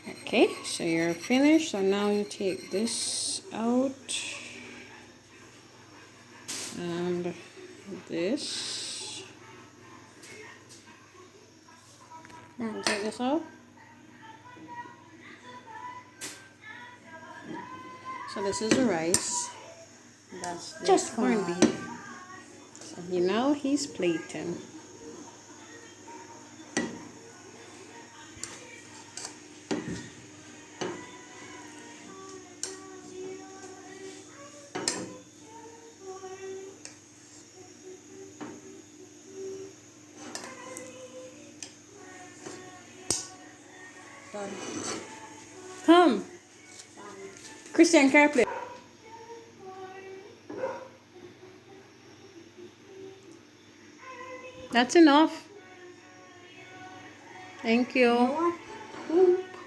Okay, so you're finished. So now you take this out and this. And take this out. So this is the rice. That's the Just corned one. beef. So now he's plating. Done. Come, Christian, carefully. That's enough. Thank you. More?